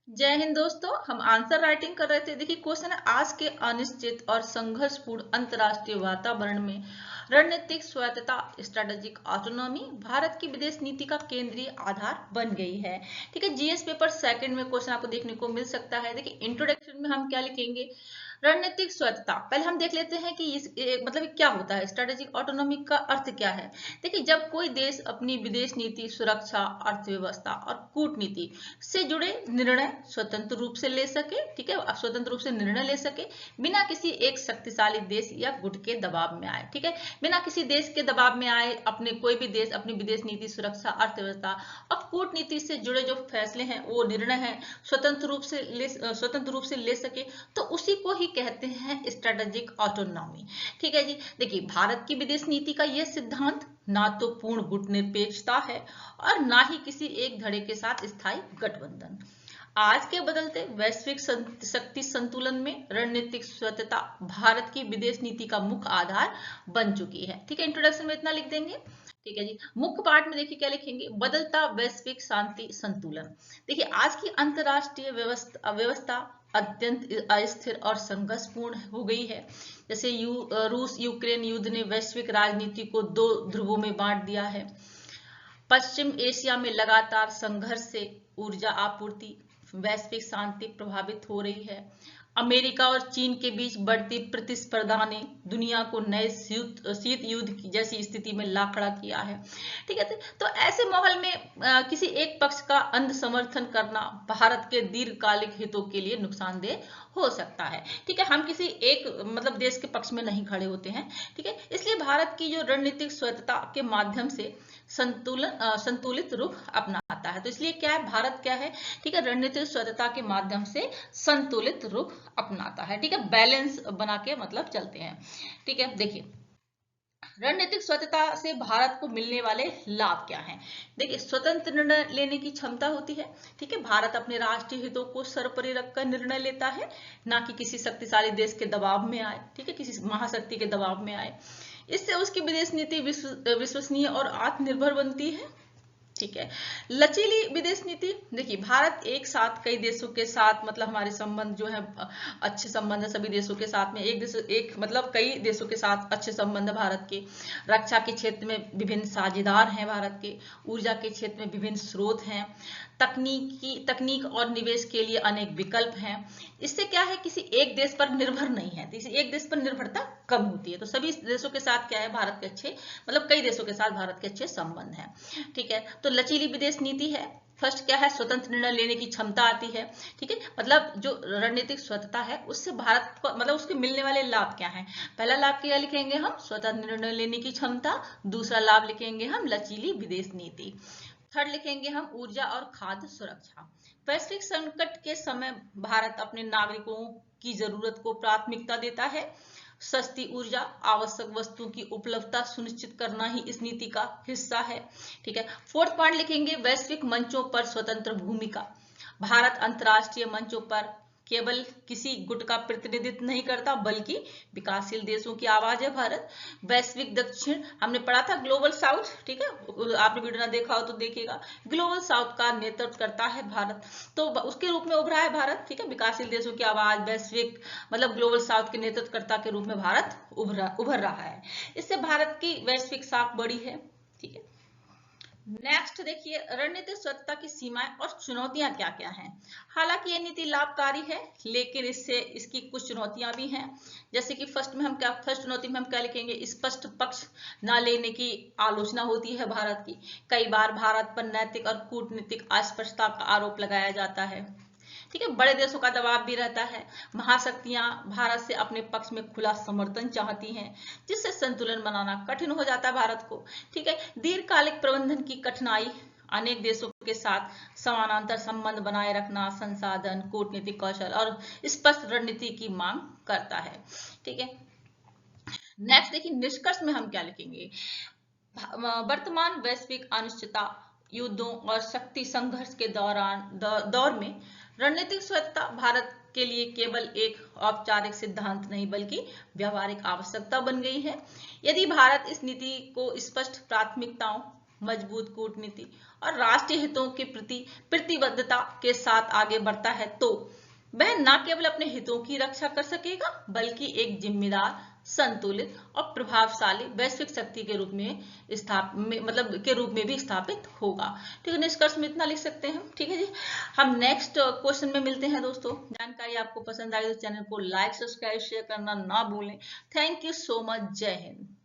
जय हिंद दोस्तों। हम आंसर राइटिंग कर रहे थे। देखिए क्वेश्चन है, आज के अनिश्चित और संघर्षपूर्ण अंतर्राष्ट्रीय वातावरण में रणनीतिक स्वायत्तता स्ट्रेटेजिक ऑटोनॉमी भारत की विदेश नीति का केंद्रीय आधार बन गई है। ठीक है, जीएस पेपर सेकंड में क्वेश्चन आपको देखने को मिल सकता है। देखिए इंट्रोडक्शन में हम क्या लिखेंगे, रणनीतिक स्वायत्तता। पहले हम देख लेते हैं कि मतलब क्या होता है, स्ट्रेटेजिक ऑटोनॉमी का अर्थ क्या है। देखिए जब कोई देश अपनी विदेश नीति, सुरक्षा, अर्थव्यवस्था और कूटनीति से जुड़े निर्णय स्वतंत्र रूप से ले सके, ठीक है, स्वतंत्र रूप से निर्णय ले सके, बिना किसी एक शक्तिशाली देश या गुट के दबाव में आए। ठीक है, बिना किसी देश के दबाव में आए अपने कोई भी देश अपनी विदेश नीति, सुरक्षा, अर्थव्यवस्था और कूटनीति से जुड़े जो फैसले हैं, वो निर्णय हैं, स्वतंत्र रूप से ले सके, तो उसी को ही कहते हैं स्ट्रेटेजिक ऑटोनॉमी। ठीक है जी। देखिए भारत की विदेश नीति का यह सिद्धांत ना तो पूर्ण गुट निरपेक्षता है और ना ही किसी एक धड़े के साथ स्थायी गठबंधन। आज के बदलते वैश्विक शक्ति संतुलन में रणनीतिक स्वायत्तता भारत की विदेश नीति का मुख्य आधार बन चुकी है। ठीक है, इंट्रोडक्शन में इतना लिख देंगे। ठीक है जी। मुख्य पार्ट में देखिए क्या लिखेंगे, बदलता वैश्विक शांति संतुलन। देखिए आज की अंतरराष्ट्रीय व्यवस्था अत्यंत अस्थिर और संघर्षपूर्ण हो गई है। जैसे रूस यूक्रेन युद्ध ने वैश्विक राजनीति को दो ध्रुवों में बांट दिया है। पश्चिम एशिया में लगातार संघर्ष से ऊर्जा आपूर्ति, वैश्विक शांति प्रभावित हो रही है। अमेरिका और चीन के बीच बढ़ती प्रतिस्पर्धा ने दुनिया को नए शीत युद्ध जैसी स्थिति में ला खड़ा किया है। ठीक है, तो ऐसे माहौल में किसी एक पक्ष का अंध समर्थन करना भारत के दीर्घकालिक हितों के लिए नुकसानदेह हो सकता है। ठीक है, हम किसी एक मतलब देश के पक्ष में नहीं खड़े होते हैं। ठीक है, इसलिए भारत की जो रणनीतिक स्वायत्तता के माध्यम से संतुलित रुख अपनाता है। तो इसलिए क्या है, भारत क्या है, ठीक है, रणनीतिक स्वायत्तता के माध्यम से संतुलित रुख अपनाता है। ठीक है, बैलेंस बना के मतलब चलते हैं। ठीक है, देखिए रणनीतिक स्वायत्तता से भारत को मिलने वाले लाभ क्या हैं। देखिए स्वतंत्र निर्णय लेने की क्षमता होती है। ठीक है, भारत अपने राष्ट्रीय हितों को सर्वोपरि रखकर निर्णय लेता है, ना कि किसी शक्तिशाली देश के दबाव में आए, ठीक है, किसी महाशक्ति के दबाव में आए। इससे उसकी विदेश नीति विश्वसनीय और आत्मनिर्भर बनती है। ठीक है, लचीली विदेश नीति। देखिए भारत एक साथ कई देशों के साथ मतलब हमारे संबंध जो है अच्छे संबंध है सभी देशों के साथ में, एक मतलब कई देशों के साथ अच्छे संबंध है भारत के। रक्षा के क्षेत्र में विभिन्न साझेदार हैं भारत के, ऊर्जा के क्षेत्र में विभिन्न स्रोत हैं, तकनीक और निवेश के लिए अनेक विकल्प हैं। इससे क्या है, किसी एक देश पर निर्भर नहीं है, किसी एक देश पर निर्भरता कम होती है। तो सभी देशों के साथ क्या है, भारत के अच्छे मतलब कई देशों के साथ भारत के अच्छे संबंध हैं। ठीक है, तो लचीली विदेश नीति है। फर्स्ट क्या है, स्वतंत्र निर्णय लेने की क्षमता आती है। ठीक है, मतलब जो रणनीतिक स्वतंत्रता है उससे भारत को मतलब उसके मिलने वाले लाभ क्या हैं। पहला लाभ क्या लिखेंगे हम, स्वतंत्र निर्णय लेने की क्षमता। दूसरा लाभ लिखेंगे हम लचीली विदेश नीति। थर्ड लिखेंगे हम ऊर्जा और खाद्य सुरक्षा। वैश्विक संकट के समय भारत अपने नागरिकों की जरूरत को प्राथमिकता देता है। सस्ती ऊर्जा, आवश्यक वस्तुओं की उपलब्धता सुनिश्चित करना ही इस नीति का हिस्सा है। ठीक है, फोर्थ पॉइंट लिखेंगे वैश्विक मंचों पर स्वतंत्र भूमिका। भारत अंतरराष्ट्रीय मंचों पर केवल किसी गुट का प्रतिनिधित्व नहीं करता बल्कि विकासशील देशों की आवाज है भारत। वैश्विक दक्षिण हमने पढ़ा था ग्लोबल साउथ, ठीक है, आपने वीडियो ना देखा हो तो देखिएगा। ग्लोबल साउथ का नेतृत्व करता है भारत, तो उसके रूप में उभरा है भारत। ठीक है, विकासशील देशों की आवाज, वैश्विक मतलब ग्लोबल साउथ के नेतृत्वकर्ता के रूप में भारत उभर रहा है। इससे भारत की वैश्विक साख बड़ी है। ठीक है, नेक्स्ट देखिए रणनीतिक स्वतंत्रता की सीमाएं और चुनौतियां क्या क्या हैं। हालांकि ये नीति लाभकारी है लेकिन इसकी कुछ चुनौतियां भी हैं। जैसे कि फर्स्ट चुनौती में हम क्या लिखेंगे, स्पष्ट पक्ष न लेने की आलोचना होती है भारत की। कई बार भारत पर नैतिक और कूटनीतिक अस्पष्टता का आरोप लगाया जाता है। ठीक है, बड़े देशों का दबाव भी रहता है। महाशक्तियां भारत से अपने पक्ष में खुला समर्थन चाहती हैं, जिससे संतुलन बनाना कठिन हो जाता है भारत को। ठीक है, दीर्घकालिक प्रबंधन की कठिनाई, अनेक देशों के साथ समानांतर संबंध बनाए रखना संसाधन, कूटनीतिक कौशल और स्पष्ट रणनीति की मांग करता है। ठीक है, नेक्स्ट देखिए निष्कर्ष में हम क्या लिखेंगे, वर्तमान वैश्विक अनिश्चितता, युद्धों और शक्ति संघर्ष के दौर में रणनीतिक स्वायत्तता भारत के लिए केवल एक औपचारिक सिद्धांत नहीं बल्कि व्यावहारिक आवश्यकता बन गई है। यदि भारत इस नीति को स्पष्ट प्राथमिकताओं, मजबूत कूटनीति और राष्ट्रीय हितों के प्रति प्रतिबद्धता के साथ आगे बढ़ता है तो वह न केवल अपने हितों की रक्षा कर सकेगा बल्कि एक जिम्मेदार, संतुलित और प्रभावशाली वैश्विक शक्ति के रूप में भी स्थापित होगा। ठीक है, निष्कर्ष में इतना लिख सकते हैं। ठीक है जी, हम नेक्स्ट क्वेश्चन में मिलते हैं दोस्तों। जानकारी आपको पसंद आई तो चैनल को लाइक, सब्सक्राइब, शेयर करना ना भूलें। Thank you so much. जय हिंद।